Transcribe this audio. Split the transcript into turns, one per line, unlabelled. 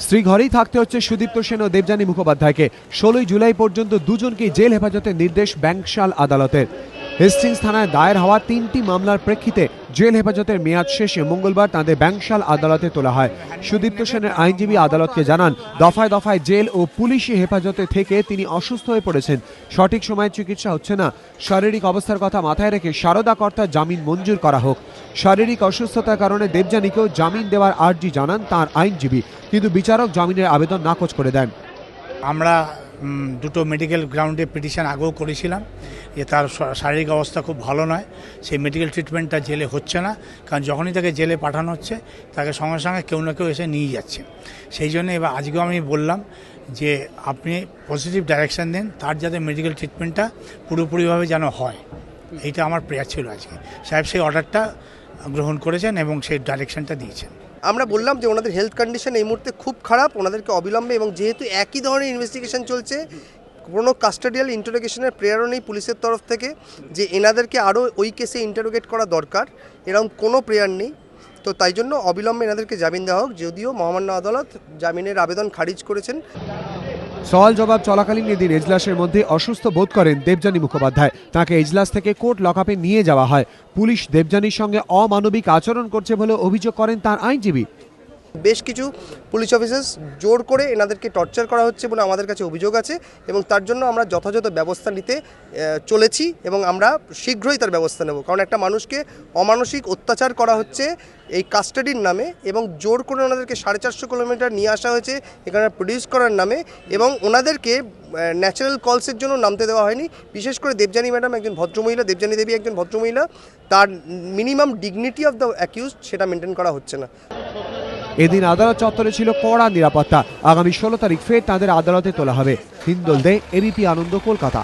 স্ত্রী ঘরেই থাকতে হচ্ছে সুদীপ্ত সেন ও দেবযানী মুখোপাধ্যায়কে। 16 জুলাই পর্যন্ত দুজনকেই জেল হেফাজতের নির্দেশ ব্যাংকশাল আদালতের। হেস্টিংস থানায় দায়ের হওয়া 3টি মামলার প্রেক্ষিতে জেল হেফাজতের মেয়াদ শেষে মঙ্গলবার তাঁদের ব্যাংকশাল আদালতে তোলা হয়। সুদীপ্ত সেনের আইনজীবী আদালতকে জানান, দফায় দফায় জেল ও পুলিশি হেফাজতে থেকে তিনি অসুস্থ হয়ে পড়েছেন, সঠিক সময়ে চিকিৎসা হচ্ছে না। শারীরিক অবস্থার কথা মাথায় রেখে সারদা কর্তার জামিন মঞ্জুর করা হোক। শারীরিক অসুস্থতার কারণে দেবযানীকেও জামিন দেওয়ার আর্জি জানান তাঁর আইনজীবী, কিন্তু বিচারক জামিনের আবেদন নাকচ করে দেন।
আমরা দুটো মেডিকেল গ্রাউন্ডে পিটিশন আগেও করেছিলাম যে তার শারীরিক অবস্থা খুব ভালো নয়, সেই মেডিকেল ট্রিটমেন্টটা জেলে হচ্ছে না, কারণ যখনই তাকে জেলে পাঠানো হচ্ছে তাকে সঙ্গে সঙ্গে কেউ না কেউ এসে নিয়ে যাচ্ছে। সেই জন্য এবার আজকেও আমি বললাম যে আপনি পজিটিভ ডাইরেকশান দিন, তার যাতে মেডিকেল ট্রিটমেন্টটা পুরোপুরিভাবে যেন হয়, এইটা আমার প্রেয়ার ছিল আজকে। সাহেব সেই অর্ডারটা গ্রহণ করেছেন এবং সেই ডাইরেকশানটা দিয়েছেন।
আমরা বললাম যে ওনাদের হেলথ কন্ডিশন এই মুহূর্তে খুব খারাপ, ওনাদেরকে অবিলম্বে, এবং যেহেতু একই ধরনের ইনভেস্টিগেশন চলছে, কোনো কাস্টাডিয়াল ইন্টারোগেশনের প্রেয়ারও নেই পুলিশের তরফ থেকে যে এনাদেরকে আরও ওই কেসে ইন্টারোগেট করা দরকার, এরকম কোনো প্রেয়ার নেই। তো তাই জন্য অবিলম্বে এনাদেরকে জামিন দেওয়া হোক, যদিও মহামান্য আদালত জামিনের আবেদন খারিজ করেছেন।
সওয়াল জবাব চলাকালীন এদিন এজলাসের মধ্যে অসুস্থ বোধ করেন দেবযানী মুখোপাধ্যায়। তাকে এজলাস থেকে কোর্ট লকআপে নিয়ে যাওয়া হয়। পুলিশ দেবযানীর সঙ্গে অমানবিক আচরণ করছে বলে অভিযোগ করেন তার আইনজীবী।
বেশ কিছু পুলিশ অফিসার্স জোর করে এনাদেরকে টর্চার করা হচ্ছে বলে আমাদের কাছে অভিযোগ আছে, এবং তার জন্য আমরা যথাযথ ব্যবস্থা নিতে চলেছি এবং আমরা শীঘ্রই তার ব্যবস্থা নেব। কারণ একটা মানুষকে অমানসিক অত্যাচার করা হচ্ছে এই কাস্টাডির নামে, এবং জোর করে ওনাদেরকে 450 কিলোমিটার নিয়ে আসা হয়েছে এখানে প্রডিউস করার নামে, এবং ওনাদেরকে ন্যাচারাল কলসের জন্য নামতে দেওয়া হয়নি। বিশেষ করে দেবযানী ম্যাডাম একজন ভদ্রমহিলা, দেবযানী দেবী একজন ভদ্রমহিলা, তার minimum dignity of the accused সেটা মেনটেন করা হচ্ছে না।
এদিন আদালত চত্বরে ছিল কড়া নিরাপত্তা। আগামী 16 তারিখ ফের তাদের আদালতে তোলা হবে। হিন্দোল দে, এবিপি আনন্দ, কলকাতা।